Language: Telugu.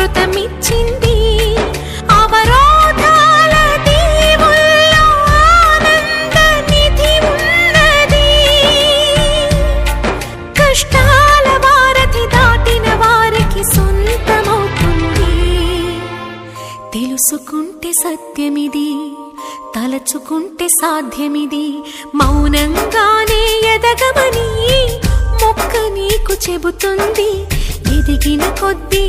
అమృతమిచ్చింది. అవరోధాల దీవుల్లో ఆనంద నిధి ఉన్నది. కష్టాల వారధి దాటిన వారికి సొంతమవుతుంది. తెలుసుకుంటే సత్యమిది, తలచుకుంటే సాధ్యమిది. మౌనంగానే ఎదగమని మొక్క నీకు చెబుతుంది. ఎదిగిన కొద్దీ